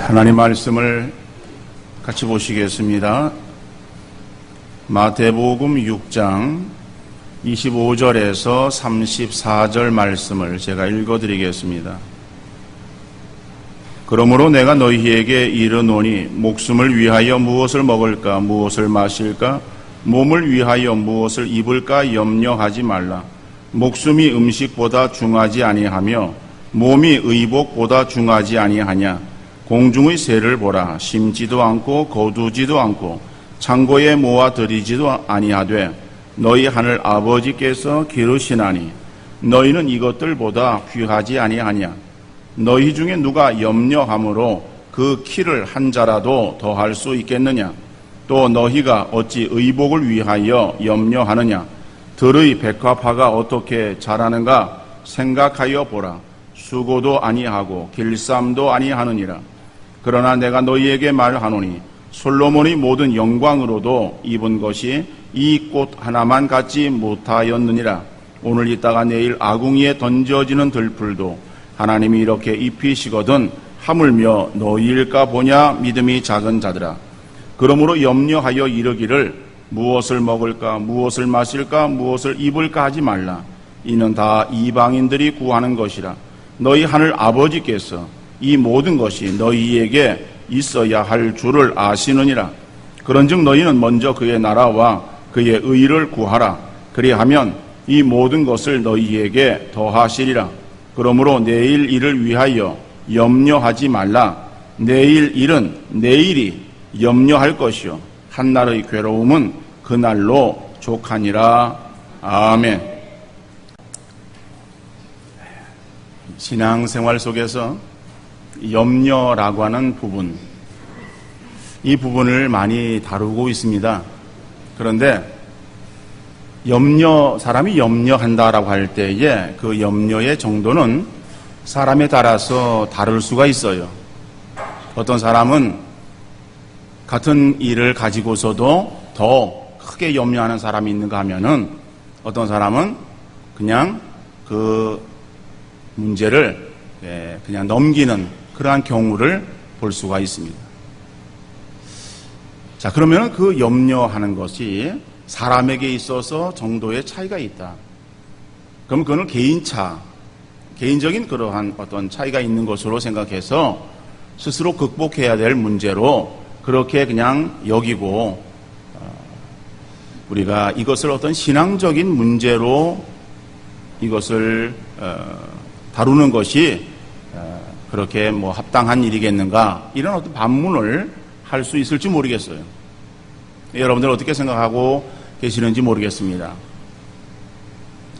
하나님 말씀을 같이 보시겠습니다. 마태복음 6장 25절에서 34절 말씀을 제가 읽어드리겠습니다. 그러므로 내가 너희에게 이르노니 목숨을 위하여 무엇을 먹을까 무엇을 마실까 몸을 위하여 무엇을 입을까 염려하지 말라. 목숨이 음식보다 중하지 아니하며 몸이 의복보다 중하지 아니하냐. 공중의 새를 보라. 심지도 않고 거두지도 않고 창고에 모아 들이지도 아니하되 너희 하늘 아버지께서 기르시나니 너희는 이것들보다 귀하지 아니하냐. 너희 중에 누가 염려함으로 그 키를 한 자라도 더할 수 있겠느냐. 또 너희가 어찌 의복을 위하여 염려하느냐. 들의 백합화가 어떻게 자라는가 생각하여 보라. 수고도 아니하고 길쌈도 아니하느니라. 그러나 내가 너희에게 말하노니 솔로몬이 모든 영광으로도 입은 것이 이 꽃 하나만 갖지 못하였느니라. 오늘 있다가 내일 아궁이에 던져지는 들풀도 하나님이 이렇게 입히시거든 하물며 너희일까 보냐. 믿음이 작은 자들아. 그러므로 염려하여 이르기를 무엇을 먹을까 무엇을 마실까 무엇을 입을까 하지 말라. 이는 다 이방인들이 구하는 것이라. 너희 하늘 아버지께서 이 모든 것이 너희에게 있어야 할 줄을 아시느니라. 그런즉 너희는 먼저 그의 나라와 그의 의를 구하라. 그리하면 이 모든 것을 너희에게 더하시리라. 그러므로 내일 일을 위하여 염려하지 말라. 내일 일은 내일이 염려할 것이요 한날의 괴로움은 그날로 족하니라. 아멘. 신앙생활 속에서 염려라고 하는 부분, 이 부분을 많이 다루고 있습니다. 그런데 사람이 염려한다라고 할 때에 그 염려의 정도는 사람에 따라서 다를 수가 있어요. 어떤 사람은 같은 일을 가지고서도 더 크게 염려하는 사람이 있는가 하면은 어떤 사람은 그냥 그 문제를 그냥 넘기는 그러한 경우를 볼 수가 있습니다. 자, 그러면 그 염려하는 것이 사람에게 있어서 정도의 차이가 있다. 그럼 그거는 개인적인 그러한 어떤 차이가 있는 것으로 생각해서 스스로 극복해야 될 문제로 그렇게 그냥 여기고 우리가 이것을 어떤 신앙적인 문제로 이것을 다루는 것이 그렇게 합당한 일이겠는가 이런 어떤 반문을 할 수 있을지 모르겠어요. 여러분들 어떻게 생각하고 계시는지 모르겠습니다.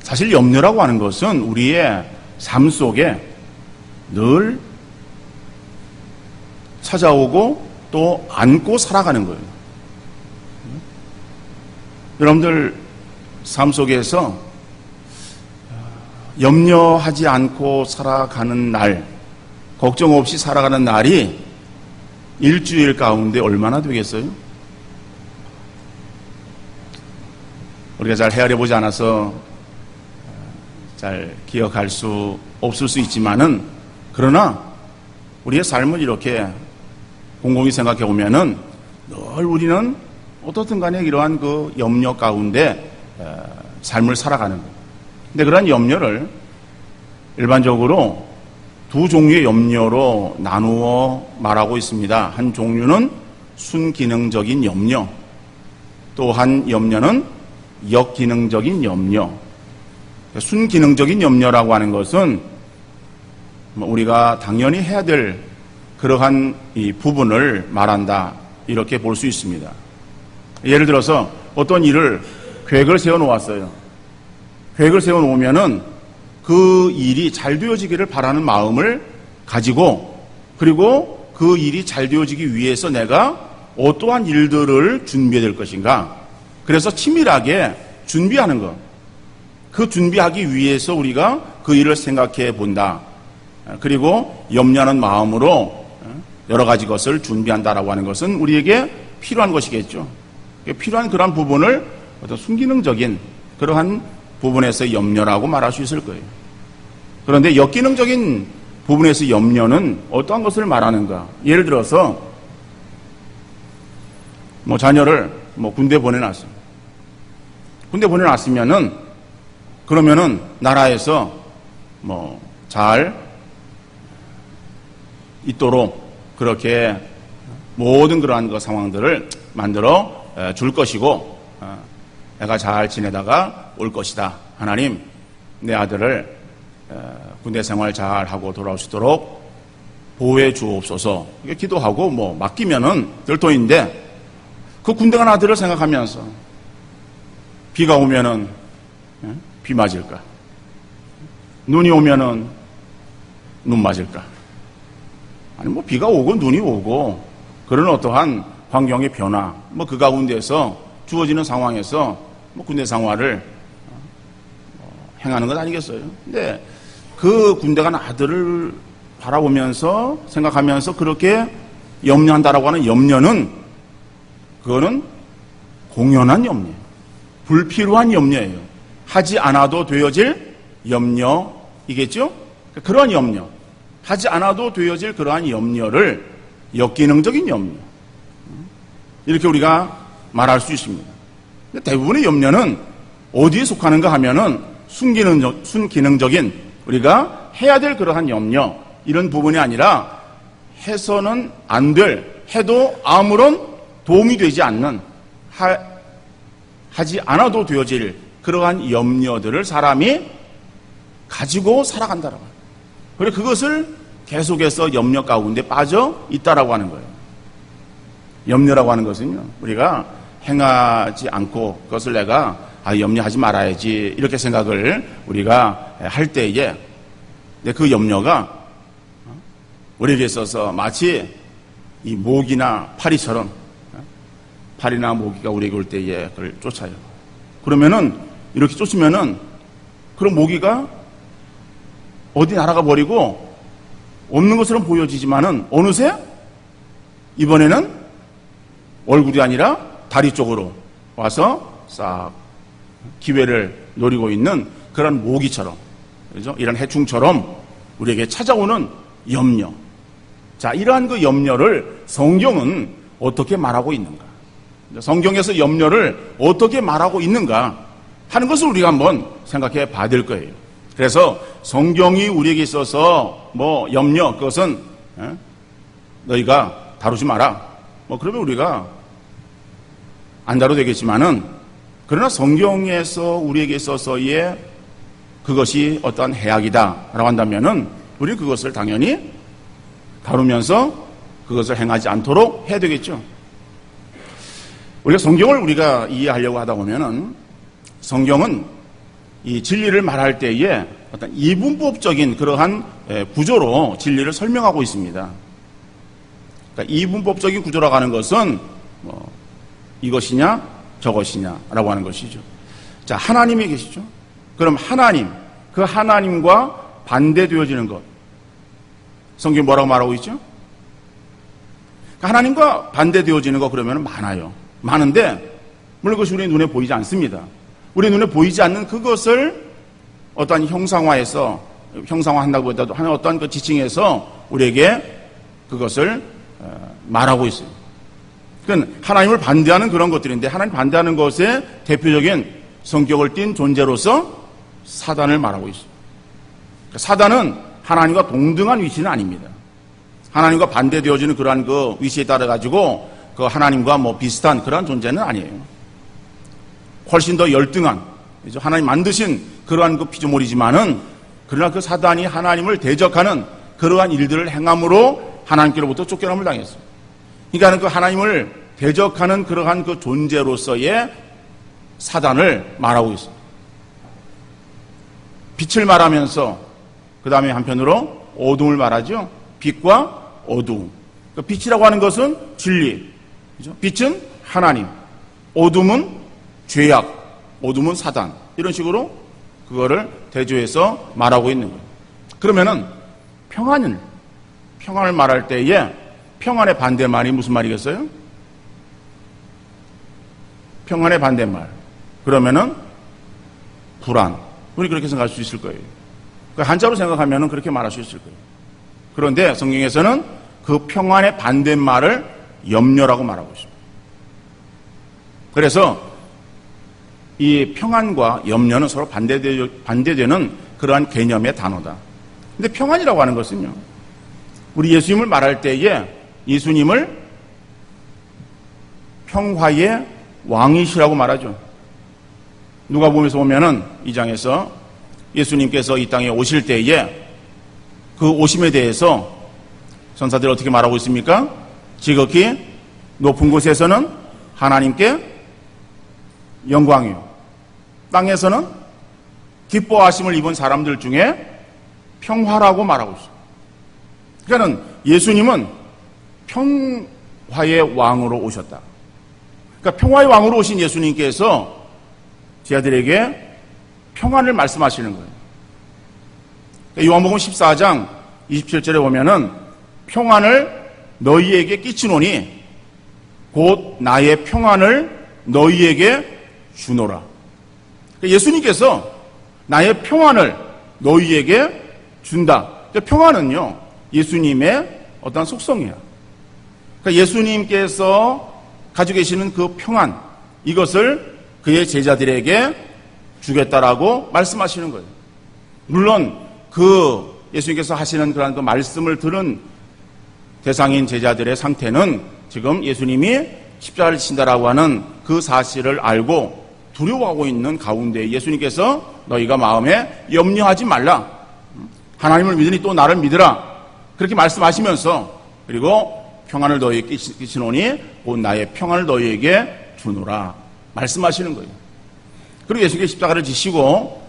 사실 염려라고 하는 것은 우리의 삶 속에 늘 찾아오고 또 안고 살아가는 거예요. 여러분들 삶 속에서 염려하지 않고 살아가는 날, 걱정 없이 살아가는 날이 일주일 가운데 얼마나 되겠어요? 우리가 잘 헤아려 보지 않아서 잘 기억할 수 없을 수 있지만은 그러나 우리의 삶을 이렇게 곰곰이 생각해 보면은 늘 우리는 어떻든 간에 이러한 그 염려 가운데 삶을 살아가는 거예요. 근데 그러한 염려를 일반적으로 두 종류의 염려로 나누어 말하고 있습니다. 한 종류는 순기능적인 염려, 또 한 염려는 역기능적인 염려. 순기능적인 염려라고 하는 것은 우리가 당연히 해야 될 그러한 이 부분을 말한다 이렇게 볼 수 있습니다. 예를 들어서 어떤 일을 계획을 세워놓았어요. 계획을 세워놓으면은 그 일이 잘 되어지기를 바라는 마음을 가지고 그리고 그 일이 잘 되어지기 위해서 내가 어떠한 일들을 준비해야 될 것인가. 그래서 치밀하게 준비하는 것. 그 준비하기 위해서 우리가 그 일을 생각해 본다. 그리고 염려하는 마음으로 여러 가지 것을 준비한다라고 하는 것은 우리에게 필요한 것이겠죠. 필요한 그런 부분을 어떤 순기능적인 그러한 부분에서 염려라고 말할 수 있을 거예요. 그런데 역기능적인 부분에서 염려는 어떠한 것을 말하는가? 예를 들어서 자녀를 군대 보내놨어요. 군대 보내놨으면은 그러면은 나라에서 잘 있도록 그렇게 모든 그러한 그 상황들을 만들어 줄 것이고, 애가 잘 지내다가 올 것이다. 하나님, 내 아들을 군대 생활 잘 하고 돌아올 수 있도록 보호해 주옵소서. 이게 기도하고 맡기면은 될 돈인데, 그 군대 간 아들을 생각하면서 비가 오면은 비 맞을까? 눈이 오면은 눈 맞을까? 아니 비가 오고 눈이 오고 그런 어떠한 환경의 변화, 그 가운데서 주어지는 상황에서 군대 생활을 행하는 것 아니겠어요? 근데 그 군대 간 아들을 바라보면서 생각하면서 그렇게 염려한다라고 하는 염려는 그거는 공연한 염려예요. 불필요한 염려예요. 하지 않아도 되어질 염려이겠죠? 그러한 염려, 하지 않아도 되어질 그러한 염려를 역기능적인 염려, 이렇게 우리가 말할 수 있습니다. 대부분의 염려는 어디에 속하는가 하면은 순기능적인 우리가 해야 될 그러한 염려, 이런 부분이 아니라 해서는 안 될, 해도 아무런 도움이 되지 않는, 하지 않아도 되어질 그러한 염려들을 사람이 가지고 살아간다라고 합니다. 그리고 그것을 계속해서 염려 가운데 빠져 있다라고 하는 거예요. 염려라고 하는 것은요, 우리가 행하지 않고 그것을 내가 염려하지 말아야지 이렇게 생각을 우리가 할 때에 그 염려가 우리에게 있어서 마치 이 모기나 파리처럼, 파리나 모기가 우리에게 올 때에 그걸 쫓아요. 그러면은 이렇게 쫓으면은 그런 모기가 어디 날아가 버리고 없는 것처럼 보여지지만은 어느새 이번에는 얼굴이 아니라 다리 쪽으로 와서 싹 기회를 노리고 있는 그런 모기처럼, 그죠? 이런 해충처럼 우리에게 찾아오는 염려. 자, 이러한 그 염려를 성경은 어떻게 말하고 있는가? 성경에서 염려를 어떻게 말하고 있는가 하는 것을 우리가 한번 생각해 봐야 될 거예요. 그래서 성경이 우리에게 있어서 염려, 그것은 너희가 다루지 마라. 그러면 우리가 안 다뤄도 되겠지만은, 그러나 성경에서 우리에게 있어서의 그것이 어떠한 해악이다라고 한다면은 우리는 그것을 당연히 다루면서 그것을 행하지 않도록 해야 되겠죠. 우리가 성경을 우리가 이해하려고 하다 보면은 성경은 이 진리를 말할 때에 어떤 이분법적인 그러한 구조로 진리를 설명하고 있습니다. 그러니까 이분법적인 구조라고 하는 것은 이것이냐 저것이냐라고 하는 것이죠. 자, 하나님이 계시죠. 그럼 하나님, 그 하나님과 반대되어지는 것, 성경이 뭐라고 말하고 있죠? 그러니까 하나님과 반대되어지는 것 그러면 많아요. 많은데 물론 그것이 우리 눈에 보이지 않습니다. 우리 눈에 보이지 않는 그것을 어떠한 형상화한다고 해도 하는 어떠한 그 지칭에서 우리에게 그것을 말하고 있어요. 그러니까 하나님을 반대하는 그런 것들인데, 하나님 반대하는 것의 대표적인 성격을 띤 존재로서 사단을 말하고 있어요. 그러니까 사단은 하나님과 동등한 위치는 아닙니다. 하나님과 반대되어지는 그러한 그 위치에 따라 가지고 그 하나님과 비슷한 그러한 존재는 아니에요. 훨씬 더 열등한, 하나님 만드신 그러한 그 피조물이지만은, 그러나 그 사단이 하나님을 대적하는 그러한 일들을 행함으로 하나님께로부터 쫓겨남을 당했어요. 그러니까 그 하나님을 대적하는 그러한 그 존재로서의 사단을 말하고 있어요. 빛을 말하면서 그 다음에 한편으로 어둠을 말하죠. 빛과 어둠. 그 빛이라고 하는 것은 진리, 그죠? 빛은 하나님, 어둠은 죄악, 어둠은 사단, 이런 식으로 그거를 대조해서 말하고 있는 거예요. 그러면은 평안을 말할 때에 평안의 반대말이 무슨 말이겠어요? 평안의 반대말, 그러면은 불안. 우리 그렇게 생각할 수 있을 거예요. 한자로 생각하면은 그렇게 말할 수 있을 거예요. 그런데 성경에서는 그 평안의 반대말을 염려라고 말하고 있습니다. 그래서 이 평안과 염려는 서로 반대되는 그러한 개념의 단어다. 근데 평안이라고 하는 것은요, 우리 예수님을 말할 때에 예수님을 평화의 왕이시라고 말하죠. 누가복음에서 보면은 이 장에서 예수님께서 이 땅에 오실 때에 그 오심에 대해서 선사들이 어떻게 말하고 있습니까? 지극히 높은 곳에서는 하나님께 영광이요, 땅에서는 기뻐하심을 입은 사람들 중에 평화라고 말하고 있어요. 그러니까 예수님은 평화의 왕으로 오셨다. 그러니까 평화의 왕으로 오신 예수님께서 제자들에게 평안을 말씀하시는 거예요. 요한복음 14장 27절에 보면은 평안을 너희에게 끼치노니 곧 나의 평안을 너희에게 주노라. 예수님께서 나의 평안을 너희에게 준다. 평안은요, 예수님의 어떤 속성이야. 그러니까 예수님께서 가지고 계시는 그 평안, 이것을 그의 제자들에게 주겠다라고 말씀하시는 거예요. 물론 그 예수님께서 하시는 그런 그 말씀을 들은 대상인 제자들의 상태는 지금 예수님이 십자가를 친다라고 하는 그 사실을 알고 두려워하고 있는 가운데 예수님께서 너희가 마음에 염려하지 말라, 하나님을 믿으니 또 나를 믿으라, 그렇게 말씀하시면서 그리고 평안을 너희에게 끼치노니 곧 나의 평안을 너희에게 주노라 말씀하시는 거예요. 그리고 예수님께서 십자가를 지시고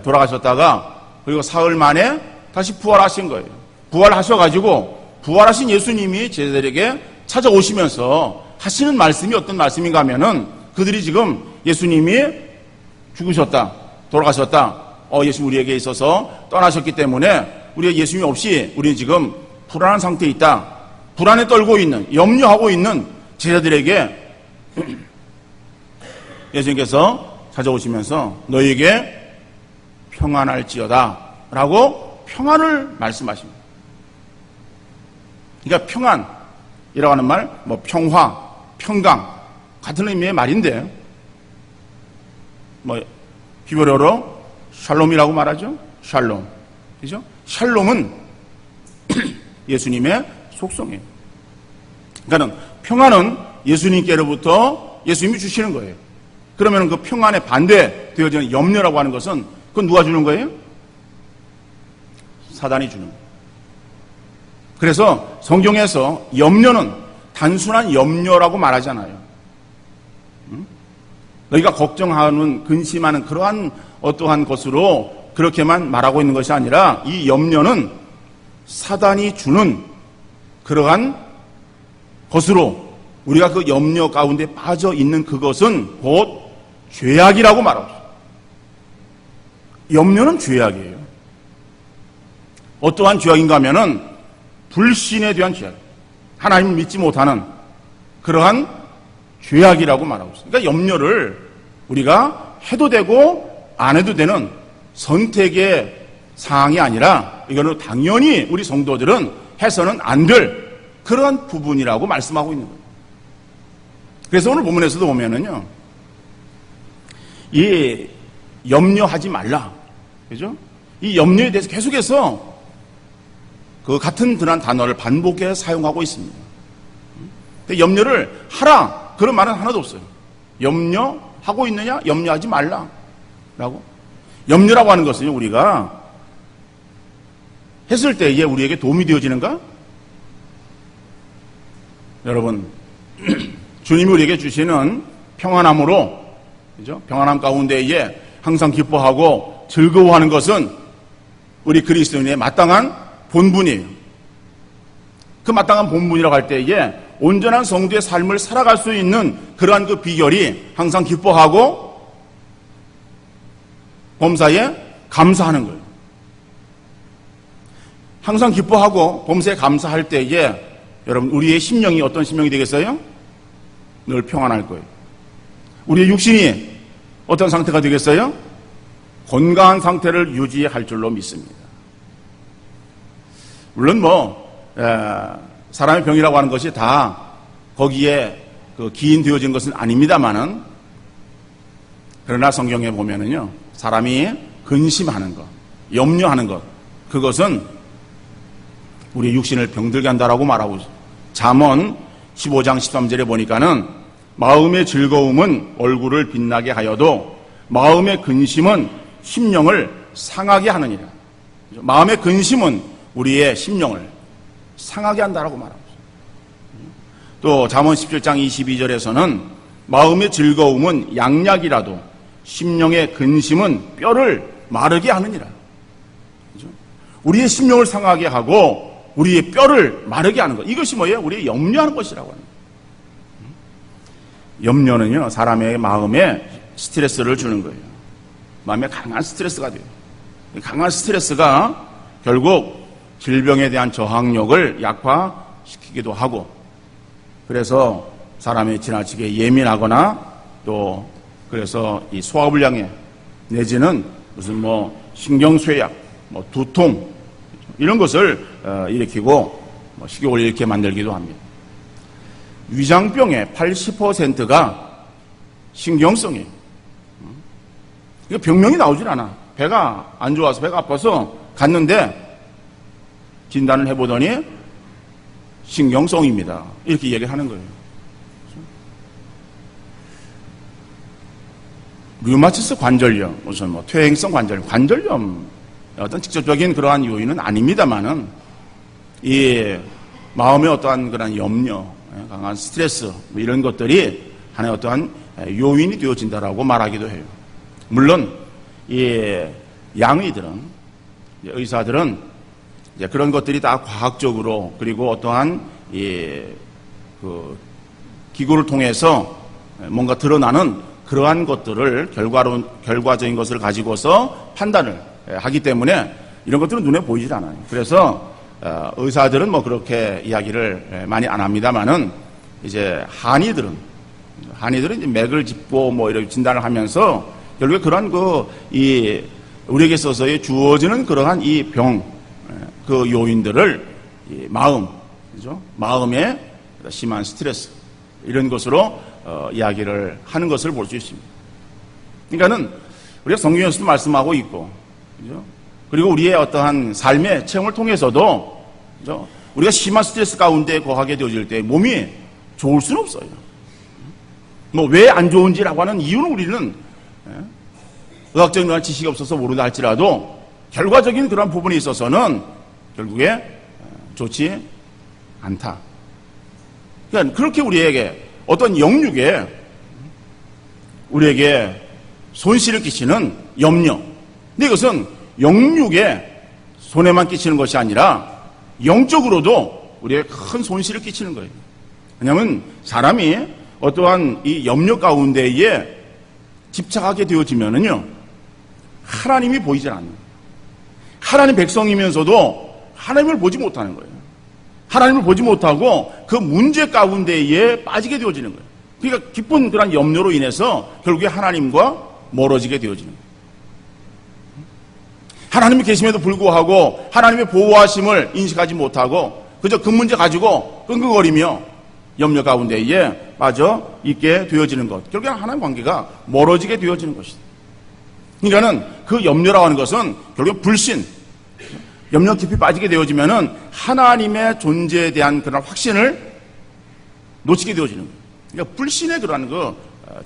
돌아가셨다가 그리고 사흘 만에 다시 부활하신 거예요. 부활하셔가지고 부활하신 예수님이 제자들에게 찾아오시면서 하시는 말씀이 어떤 말씀인가 하면은 그들이 지금 예수님이 죽으셨다, 돌아가셨다, 예수님 우리에게 있어서 떠나셨기 때문에 우리가 예수님이 없이 우리는 지금 불안한 상태에 있다, 불안에 떨고 있는, 염려하고 있는 제자들에게 예수님께서 찾아오시면서 너희에게 평안할지어다 라고 평안을 말씀하십니다. 그러니까 평안이라고 하는 말, 평화, 평강 같은 의미의 말인데 히브리어로 샬롬이라고 말하죠. 샬롬, 그죠? 샬롬은 예수님의 속성이에요. 그러니까 평안은 예수님께로부터 예수님이 주시는 거예요. 그러면 그 평안에 반대되어지는 염려라고 하는 것은 그건 누가 주는 거예요? 사단이 주는 거예요. 그래서 성경에서 염려는 단순한 염려라고 말하잖아요. 너희가 걱정하는, 근심하는 그러한 어떠한 것으로 그렇게만 말하고 있는 것이 아니라 이 염려는 사단이 주는 그러한 것으로 우리가 그 염려 가운데 빠져 있는 그것은 곧 죄악이라고 말하고 있어요. 염려는 죄악이에요. 어떠한 죄악인가 하면은 불신에 대한 죄악, 하나님을 믿지 못하는 그러한 죄악이라고 말하고 있어요. 그러니까 염려를 우리가 해도 되고 안 해도 되는 선택의 사항이 아니라 이거는 당연히 우리 성도들은 해서는 안 될 그러한 부분이라고 말씀하고 있는 거예요. 그래서 오늘 본문에서도 보면은요, 이 염려하지 말라, 그죠? 이 염려에 대해서 계속해서 그 같은 그런 단어를 반복해 사용하고 있습니다. 근데 염려를 하라 그런 말은 하나도 없어요. 염려하고 있느냐? 염려하지 말라라고. 염려라고 하는 것은요, 우리가 했을 때에 우리에게 도움이 되어지는가? 여러분, 주님이 우리에게 주시는 평안함으로, 그죠? 평안함 가운데에 항상 기뻐하고 즐거워하는 것은 우리 그리스도인의 마땅한 본분이에요. 그 마땅한 본분이라고 할 때에 온전한 성도의 삶을 살아갈 수 있는 그러한 그 비결이 항상 기뻐하고 범사에 감사하는 거예요. 항상 기뻐하고 범사에 감사할 때에 여러분, 우리의 심령이 어떤 심령이 되겠어요? 늘 평안할 거예요. 우리의 육신이 어떤 상태가 되겠어요? 건강한 상태를 유지할 줄로 믿습니다. 물론 사람의 병이라고 하는 것이 다 거기에 기인되어진 것은 아닙니다만은, 그러나 성경에 보면은요, 사람이 근심하는 것, 염려하는 것, 그것은 우리 육신을 병들게 한다라고 말하고 있어요. 잠언 15장 13절에 보니까는 마음의 즐거움은 얼굴을 빛나게 하여도 마음의 근심은 심령을 상하게 하느니라. 마음의 근심은 우리의 심령을 상하게 한다라고 말하고 있어요. 또 잠언 17장 22절에서는 마음의 즐거움은 양약이라도 심령의 근심은 뼈를 마르게 하느니라. 그렇죠? 우리의 심령을 상하게 하고 우리의 뼈를 마르게 하는 것, 이것이 뭐예요? 우리의 염려하는 것이라고 하는 거예요. 염려는요, 사람의 마음에 스트레스를 주는 거예요. 마음에 강한 스트레스가 돼요. 강한 스트레스가 결국 질병에 대한 저항력을 약화시키기도 하고, 그래서 사람이 지나치게 예민하거나 또 그래서 이 소화불량에 내지는 무슨 신경쇠약, 두통 이런 것을 일으키고 식욕을 잃게 만들기도 합니다. 위장병의 80%가 신경성이에요. 이거 병명이 나오질 않아. 배가 안 좋아서, 배가 아파서 갔는데 진단을 해보더니 신경성입니다. 이렇게 얘기를 하는 거예요. 류마티스 관절염, 무슨 퇴행성 관절염, 어떤 직접적인 그러한 요인은 아닙니다만은, 이 마음의 어떠한 그런 염려, 강한 스트레스, 이런 것들이 하나의 어떠한 요인이 되어진다라고 말하기도 해요. 물론, 이 양의들은, 의사들은 이제 그런 것들이 다 과학적으로, 그리고 어떠한 기구를 통해서 뭔가 드러나는 그러한 것들을 결과적인 것을 가지고서 판단을 하기 때문에 이런 것들은 눈에 보이질 않아요. 그래서 의사들은 그렇게 이야기를 많이 안 합니다만은, 이제 한의들은 이제 맥을 짚고 이렇게 진단을 하면서 결국에 그러한 우리에게 있어서 주어지는 그러한 이 병, 그 요인들을 마음, 그죠? 마음의 심한 스트레스, 이런 것으로 이야기를 하는 것을 볼 수 있습니다. 그러니까는 우리가 성경에서도 말씀하고 있고, 그죠? 그리고 우리의 어떠한 삶의 체험을 통해서도, 그죠? 우리가 심한 스트레스 가운데 거하게 되어질 때 몸이 좋을 수는 없어요. 왜 안 좋은지라고 하는 이유는 우리는 의학적인 그런 지식이 없어서 모르다 할지라도 결과적인 그런 부분에 있어서는 결국에 좋지 않다. 그러니까 그렇게 우리에게 어떤 영육에 우리에게 손실을 끼치는 염려, 근데 이것은 영육에 손해만 끼치는 것이 아니라 영적으로도 우리에게 큰 손실을 끼치는 거예요. 왜냐하면 사람이 어떠한 이 염려 가운데에 집착하게 되어지면은요, 하나님이 보이질 않는 거예요. 하나님 백성이면서도 하나님을 보지 못하는 거예요. 하나님을 보지 못하고 그 문제 가운데에 빠지게 되어지는 거예요. 그러니까 깊은 그런 염려로 인해서 결국에 하나님과 멀어지게 되어지는 거예요. 하나님이 계심에도 불구하고 하나님의 보호하심을 인식하지 못하고 그저 그 문제 가지고 끙끙거리며 염려 가운데에 빠져 있게 되어지는 것, 결국에 하나님 관계가 멀어지게 되어지는 것이다. 그러니까는 그 염려라고 하는 것은 결국 불신, 염려 깊이 빠지게 되어지면은 하나님의 존재에 대한 그런 확신을 놓치게 되어지는 거예요. 그러니까 불신의 그러한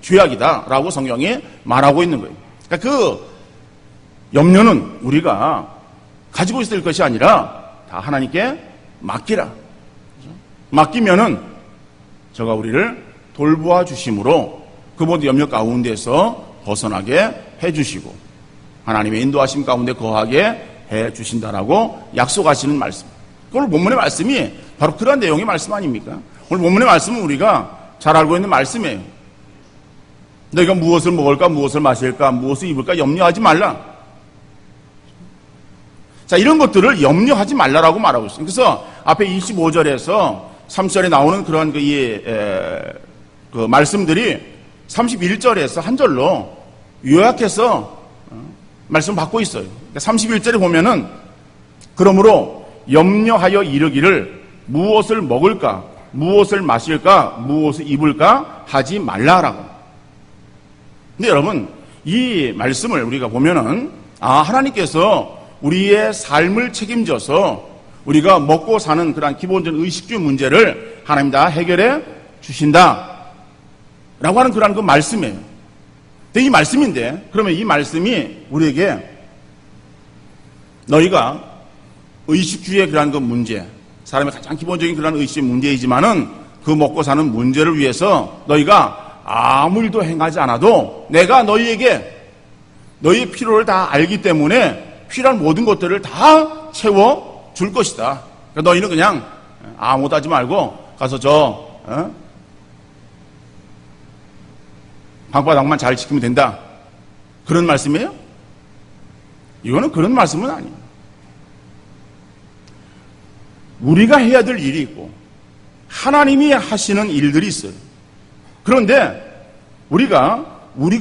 죄악이다라고 성경이 말하고 있는 거예요. 그러니까 그 염려는 우리가 가지고 있을 것이 아니라 다 하나님께 맡기라. 맡기면은 저가 우리를 돌보아 주심으로 그 모든 염려 가운데서 벗어나게 해주시고 하나님의 인도하심 가운데 거하게 해주신다라고 약속하시는 말씀. 오늘 본문의 말씀이 바로 그러한 내용의 말씀 아닙니까? 오늘 본문의 말씀은 우리가 잘 알고 있는 말씀이에요. 너희가 무엇을 먹을까, 무엇을 마실까, 무엇을 입을까 염려하지 말라. 자, 이런 것들을 염려하지 말라라고 말하고 있어요. 그래서 앞에 25절에서 3절에 나오는 그런 그 말씀들이 31절에서 한 절로 요약해서 말씀 받고 있어요. 31절에 보면은 그러므로 염려하여 이르기를 무엇을 먹을까, 무엇을 마실까, 무엇을 입을까 하지 말라라고. 근데 여러분, 이 말씀을 우리가 보면은 하나님께서 우리의 삶을 책임져서 우리가 먹고 사는 그런 기본적인 의식주 문제를 하나님 다 해결해 주신다 라고 하는 그런 그 말씀이에요. 근데 이 말씀인데, 그러면 이 말씀이 우리에게 너희가 의식주의 그런 그 문제, 사람의 가장 기본적인 그런 의식 문제이지만은 그 먹고 사는 문제를 위해서 너희가 아무 일도 행하지 않아도 내가 너희에게 너희의 필요를 다 알기 때문에 필요한 모든 것들을 다 채워 줄 것이다. 그러니까 너희는 그냥 아무것도 하지 말고 가서 방바닥만 잘 지키면 된다. 그런 말씀이에요? 이거는 그런 말씀은 아니에요. 우리가 해야 될 일이 있고 하나님이 하시는 일들이 있어요. 그런데 우리가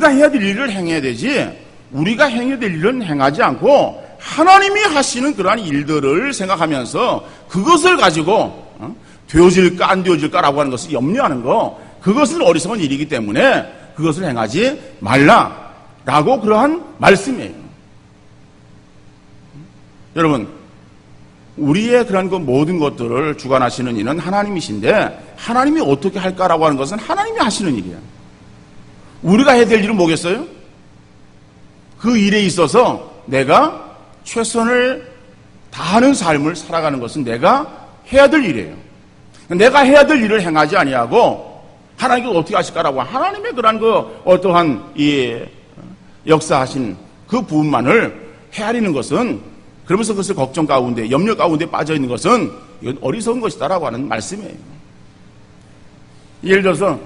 해야 될 일을 행해야 되지, 우리가 행해야 될 일은 행하지 않고 하나님이 하시는 그러한 일들을 생각하면서 그것을 가지고 되어질까 안 되어질까라고 하는 것을 염려하는 거, 그것은 어리석은 일이기 때문에 그것을 행하지 말라라고 그러한 말씀이에요. 여러분, 우리의 그런 그 모든 것들을 주관하시는 이는 하나님이신데 하나님이 어떻게 할까라고 하는 것은 하나님이 하시는 일이에요. 우리가 해야 될 일은 뭐겠어요? 그 일에 있어서 내가 최선을 다하는 삶을 살아가는 것은 내가 해야 될 일이에요. 내가 해야 될 일을 행하지 아니하고 하나님께서 어떻게 하실까라고 하나님의 그런 그 어떠한 이 역사하신 그 부분만을 헤아리는 것은, 그러면서 그것을 걱정 가운데, 염려 가운데 빠져 있는 것은 이건 어리석은 것이다라고 하는 말씀이에요. 예를 들어서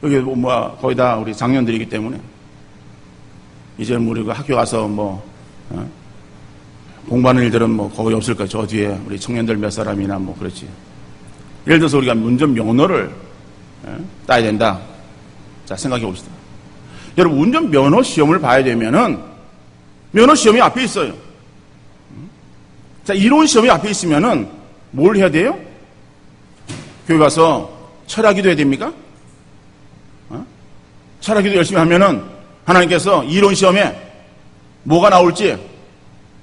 여기 거의 다 우리 장년들이기 때문에 이제 우리가 학교 가서 공부하는 일들은 거의 없을 거예요. 저 뒤에 우리 청년들 몇 사람이나 그렇지. 예를 들어서 우리가 운전면허를 따야 된다. 자, 생각해 봅시다. 여러분, 운전면허 시험을 봐야 되면은 면허 시험이 앞에 있어요. 자, 이론 시험이 앞에 있으면은 뭘 해야 돼요? 교회 가서 철학기도 해야 됩니까? 철학기도 열심히 하면은 하나님께서 이론 시험에 뭐가 나올지,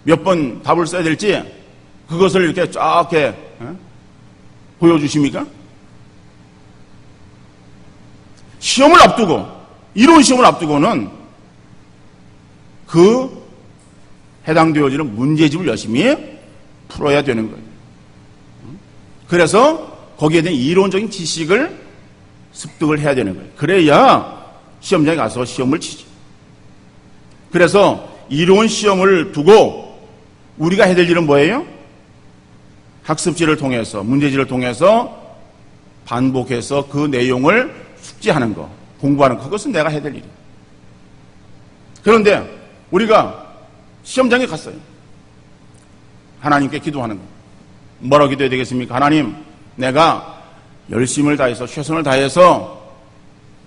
몇 번 답을 써야 될지 그것을 이렇게 쫙 보여주십니까? 시험을 앞두고, 이론 시험을 앞두고는 그 해당되어지는 문제집을 열심히 풀어야 되는 거예요. 그래서 거기에 대한 이론적인 지식을 습득을 해야 되는 거예요. 그래야 시험장에 가서 시험을 치지. 그래서 이론 시험을 두고 우리가 해야 될 일은 뭐예요? 학습지를 통해서, 문제지를 통해서 반복해서 그 내용을 숙지하는 거, 공부하는 거, 그것은 내가 해야 될 일이에요. 그런데 우리가 시험장에 갔어요. 하나님께 기도하는 거. 뭐라고 기도해야 되겠습니까? 하나님, 내가 열심을 다해서, 최선을 다해서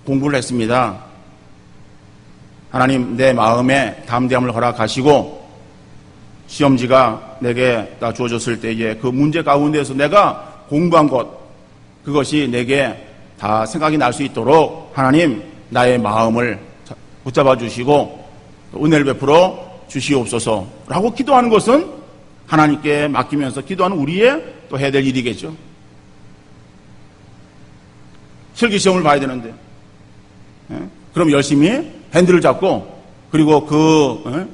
공부를 했습니다. 하나님, 내 마음에 담대함을 허락하시고 시험지가 내게 다 주어졌을 때에 그 문제 가운데서 내가 공부한 것, 그것이 내게 다 생각이 날 수 있도록 하나님, 나의 마음을 붙잡아 주시고 은혜를 베풀어 주시옵소서라고 기도하는 것은 하나님께 맡기면서 기도하는 우리의 또 해야 될 일이겠죠. 실기시험을 봐야 되는데, 그럼 열심히 핸들을 잡고, 그리고 그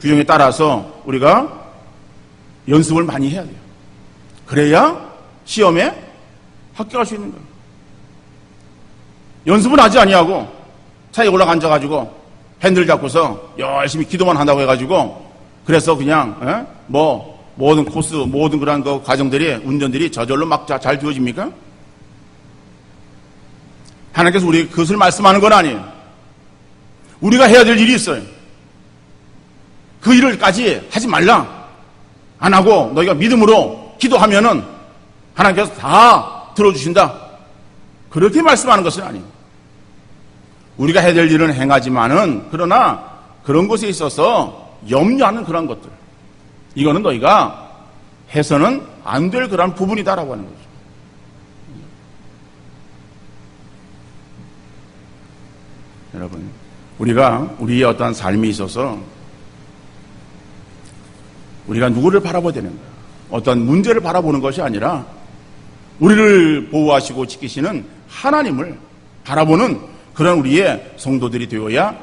규정에 따라서 우리가 연습을 많이 해야 돼요. 그래야 시험에 합격할 수 있는 거예요. 연습은 하지 아니하고 차에 올라가 앉아가지고 핸들 잡고서 열심히 기도만 한다고 해가지고, 그래서 그냥 모든 코스, 모든 그런 그 과정들이, 운전들이 저절로 막 잘 되어집니까? 하나님께서 우리에게 그것을 말씀하는 건 아니에요. 우리가 해야 될 일이 있어요. 그 일을까지 하지 말라. 안 하고 너희가 믿음으로 기도하면은 하나님께서 다 들어주신다. 그렇게 말씀하는 것은 아니에요. 우리가 해야 될 일은 행하지만은, 그러나 그런 것에 있어서 염려하는 그런 것들, 이거는 너희가 해서는 안 될 그런 부분이다라고 하는 거죠. 여러분, 우리가 우리의 어떠한 삶이 있어서 우리가 누구를 바라봐야 되는 거야. 어떤 문제를 바라보는 것이 아니라 우리를 보호하시고 지키시는 하나님을 바라보는 그런 우리의 성도들이 되어야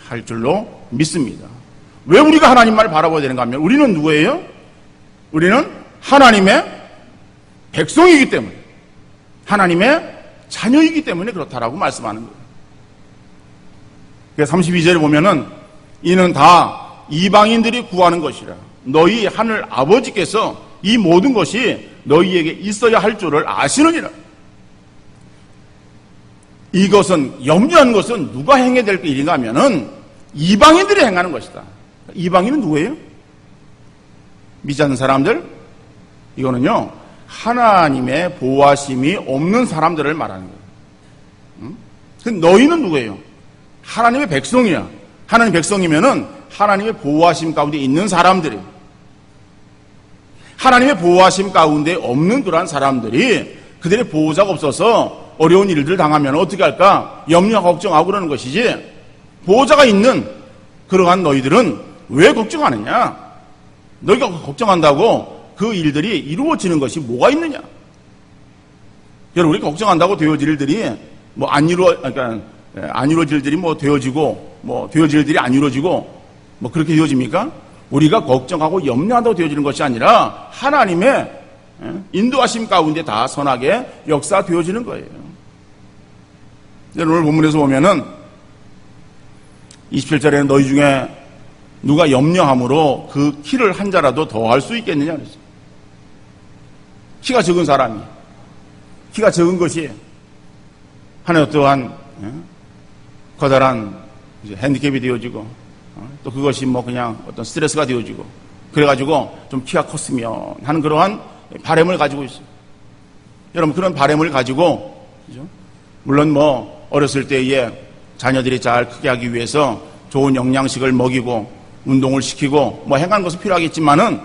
할 줄로 믿습니다. 왜 우리가 하나님만을 바라봐야 되는가 하면 우리는 누구예요? 우리는 하나님의 백성이기 때문에, 하나님의 자녀이기 때문에 그렇다라고 말씀하는 거예요. 그래서 32절에 보면은 이는 다 이방인들이 구하는 것이라 너희 하늘 아버지께서 이 모든 것이 너희에게 있어야 할 줄을 아시느니라. 이것은 염려한 것은 누가 행해야 될 일인가 하면은 이방인들이 행하는 것이다. 이방인은 누구예요? 믿지 않는 사람들? 이거는요 하나님의 보호하심이 없는 사람들을 말하는 거예요. 응? 너희는 누구예요? 하나님의 백성이야. 하나님의 백성이면은 하나님의 보호하심 가운데 있는 사람들이에요. 하나님의 보호하심 가운데 없는 그러한 사람들이 그들의 보호자가 없어서 어려운 일들을 당하면 어떻게 할까? 염려하고 걱정하고 그러는 것이지, 보호자가 있는 그러한 너희들은 왜 걱정하느냐? 너희가 걱정한다고 그 일들이 이루어지는 것이 뭐가 있느냐? 여러분, 우리가 걱정한다고 되어질 일들이 안 이루어질 일들이 되어지고 되어질 일들이 안 이루어지고 그렇게 되어집니까? 우리가 걱정하고 염려한다고 되어지는 것이 아니라 하나님의 인도하심 가운데 다 선하게 역사되어지는 거예요. 오늘 본문에서 보면은 27절에는 너희 중에 누가 염려함으로 그 키를 한 자라도 더 할 수 있겠느냐 그랬어요. 키가 적은 사람이, 키가 적은 것이 하나의 어떠한 커다란 핸디캡이 되어지고 또 그것이 그냥 어떤 스트레스가 되어지고 그래가지고 좀 키가 컸으면 하는 그러한 바람을 가지고 있어요. 여러분, 그런 바람을 가지고, 그죠? 물론 어렸을 때에 자녀들이 잘 크게 하기 위해서 좋은 영양식을 먹이고 운동을 시키고 행하는 것은 필요하겠지만은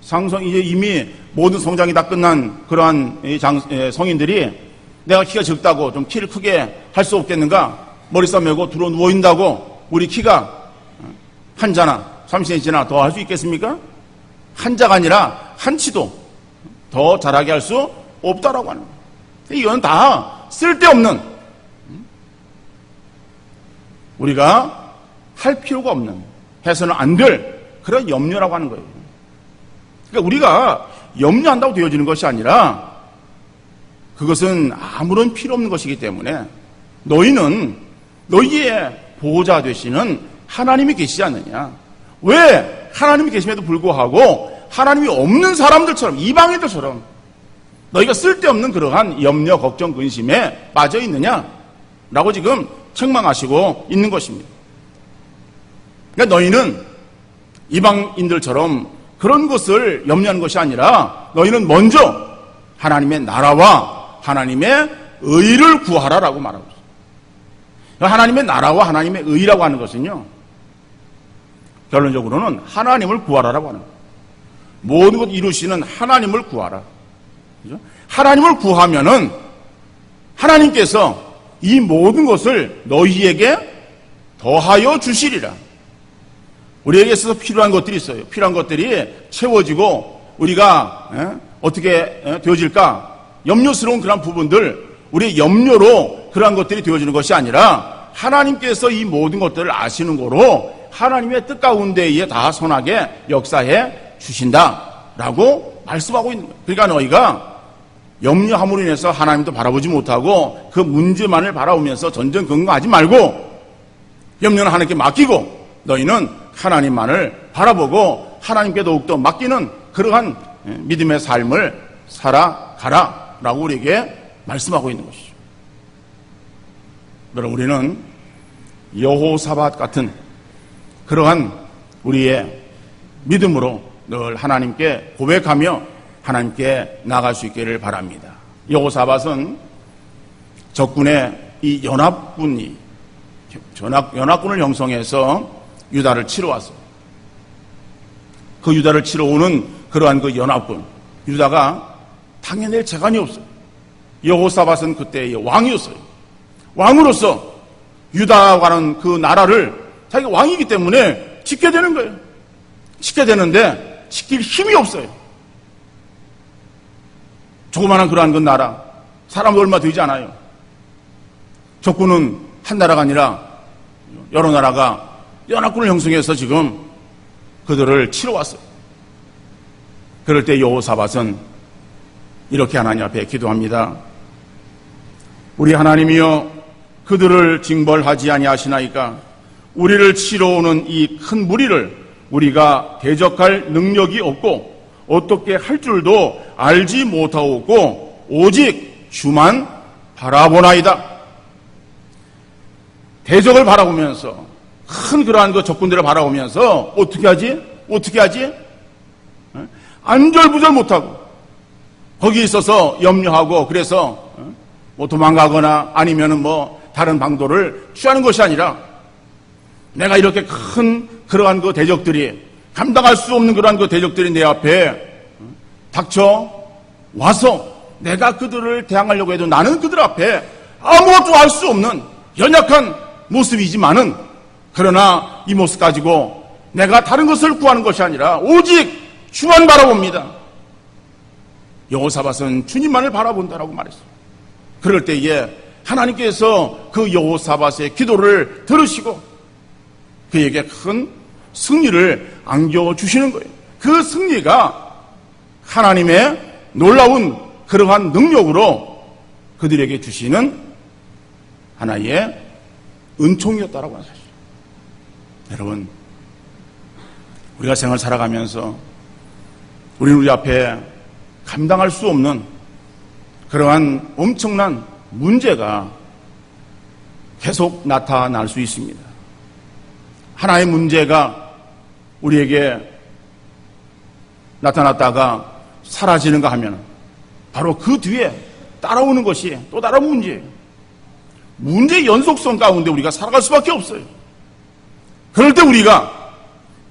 이제 이미 모든 성장이 다 끝난 그러한 성인들이 내가 키가 적다고 좀 키를 크게 할 수 없겠는가? 머리 싸매고 들어 누워있다고 우리 키가 한 자나 30cm나 더 할 수 있겠습니까? 한 자가 아니라 한 치도 더 자라게 할 수 없다라고 하는 거예요. 이건 다 쓸데없는, 우리가 할 필요가 없는, 해서는 안 될 그런 염려라고 하는 거예요. 그러니까 우리가 염려한다고 되어지는 것이 아니라 그것은 아무런 필요 없는 것이기 때문에 너희는 너희의 보호자 되시는 하나님이 계시지 않느냐. 왜 하나님이 계심에도 불구하고 하나님이 없는 사람들처럼, 이방인들처럼 너희가 쓸데없는 그러한 염려, 걱정, 근심에 빠져 있느냐라고 지금 책망하시고 있는 것입니다. 그러니까 너희는 이방인들처럼 그런 것을 염려하는 것이 아니라 너희는 먼저 하나님의 나라와 하나님의 의를 구하라라고 말하고 있어요. 하나님의 나라와 하나님의 의라고 하는 것은요, 결론적으로는 하나님을 구하라라고 하는 거예요. 모든 것 이루시는 하나님을 구하라. 그죠? 하나님을 구하면은 하나님께서 이 모든 것을 너희에게 더하여 주시리라. 우리에게 있어서 필요한 것들이 있어요. 필요한 것들이 채워지고 우리가 어떻게 되어질까? 염려스러운 그런 부분들, 우리의 염려로 그러한 것들이 되어지는 것이 아니라 하나님께서 이 모든 것들을 아시는 거로 하나님의 뜻 가운데에 다 선하게 역사해 주신다라고 말씀하고 있는 거예요. 그러니까 너희가 염려함으로 인해서 하나님도 바라보지 못하고 그 문제만을 바라보면서 전전긍긍하지 말고 염려는 하나님께 맡기고 너희는 하나님만을 바라보고 하나님께 더욱더 맡기는 그러한 믿음의 삶을 살아가라라고 우리에게 말씀하고 있는 것이죠. 여러분, 우리는 여호사밧 같은 그러한 우리의 믿음으로 늘 하나님께 고백하며 하나님께 나아갈 수 있기를 바랍니다. 여호사밧은 적군의 이 연합군을 형성해서 유다를 치러 왔어요. 그 유다를 치러 오는 그러한 그 연합군, 유다가 당해낼 재간이 없어요. 여호사밧은 그때의 왕이었어요. 왕으로서 유다와는 그 나라를 자기가 왕이기 때문에 지켜야 되는 거예요. 지켜야 되는데 지킬 힘이 없어요. 조그마한 그러한 그 나라, 사람도 얼마 되지 않아요. 적군은 한 나라가 아니라 여러 나라가 연합군을 형성해서 지금 그들을 치러 왔어요. 그럴 때 여호사밧은 이렇게 하나님 앞에 기도합니다. 우리 하나님이여, 그들을 징벌하지 아니하시나이까 우리를 치러 오는 이 큰 무리를 우리가 대적할 능력이 없고 어떻게 할 줄도 알지 못하고 오직 주만 바라보나이다. 대적을 바라보면서, 큰 그러한 그 적군들을 바라보면서 어떻게 하지? 어떻게 하지? 안절부절 못하고 거기 있어서 염려하고, 그래서 뭐 도망가거나 아니면은 뭐 다른 방도를 취하는 것이 아니라, 내가 이렇게 큰 그러한 그 대적들이, 감당할 수 없는 그러한 그 대적들이 내 앞에 닥쳐 와서 내가 그들을 대항하려고 해도 나는 그들 앞에 아무것도 할 수 없는 연약한 모습이지만은, 그러나 이 모습 가지고 내가 다른 것을 구하는 것이 아니라 오직 주만 바라봅니다. 여호사밧은 주님만을 바라본다라고 말했어요. 그럴 때에 하나님께서 그 여호사밧의 기도를 들으시고 그에게 큰 승리를 안겨주시는 거예요. 그 승리가 하나님의 놀라운 그러한 능력으로 그들에게 주시는 하나의 은총이었다라고 하는 사실. 여러분, 우리가 생활 살아가면서 우리는 우리 앞에 감당할 수 없는 그러한 엄청난 문제가 계속 나타날 수 있습니다. 하나의 문제가 우리에게 나타났다가 사라지는가 하면 바로 그 뒤에 따라오는 것이 또 다른 문제예요. 문제의 연속성 가운데 우리가 살아갈 수밖에 없어요. 그럴 때 우리가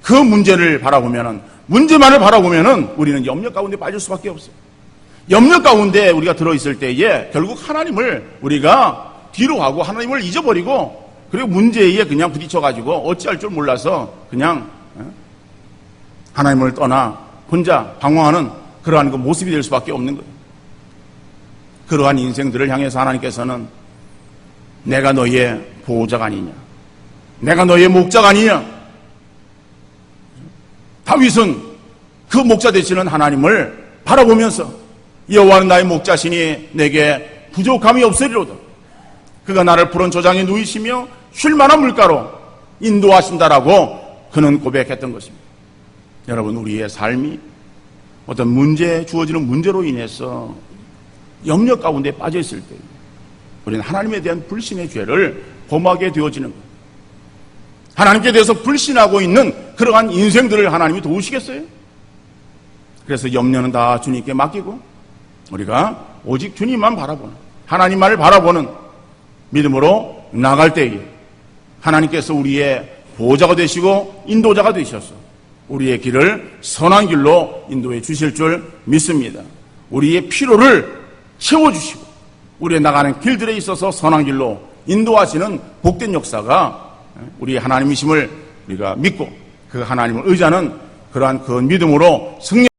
그 문제를 바라보면은, 문제만을 바라보면은 우리는 염려 가운데 빠질 수밖에 없어요. 염려 가운데 우리가 들어있을 때에 결국 하나님을 우리가 뒤로 하고 하나님을 잊어버리고, 그리고 문제에 그냥 부딪혀가지고 어찌할 줄 몰라서 그냥 하나님을 떠나 혼자 방황하는 그러한 그 모습이 될 수밖에 없는 거예요. 그러한 인생들을 향해서 하나님께서는 내가 너의 보호자가 아니냐, 내가 너의 목자가 아니냐. 다윗은 그 목자 되시는 하나님을 바라보면서 여호와는 나의 목자시니 내게 부족함이 없으리로다. 그가 나를 푸른 저장에 누이시며 쉴 만한 물가로 인도하신다라고 그는 고백했던 것입니다. 여러분, 우리의 삶이 어떤 문제, 주어지는 문제로 인해서 염려 가운데 빠져 있을 때 우리는 하나님에 대한 불신의 죄를 범하게 되어지는 거예요. 하나님께 대해서 불신하고 있는 그러한 인생들을 하나님이 도우시겠어요? 그래서 염려는 다 주님께 맡기고 우리가 오직 주님만 바라보는, 하나님만을 바라보는 믿음으로 나갈 때에 하나님께서 우리의 보호자가 되시고 인도자가 되셔서 우리의 길을 선한 길로 인도해 주실 줄 믿습니다. 우리의 필요를 채워주시고 우리의 나가는 길들에 있어서 선한 길로 인도하시는 복된 역사가 우리 하나님이심을 우리가 믿고 그 하나님을 의지하는 그러한 그 믿음으로 승리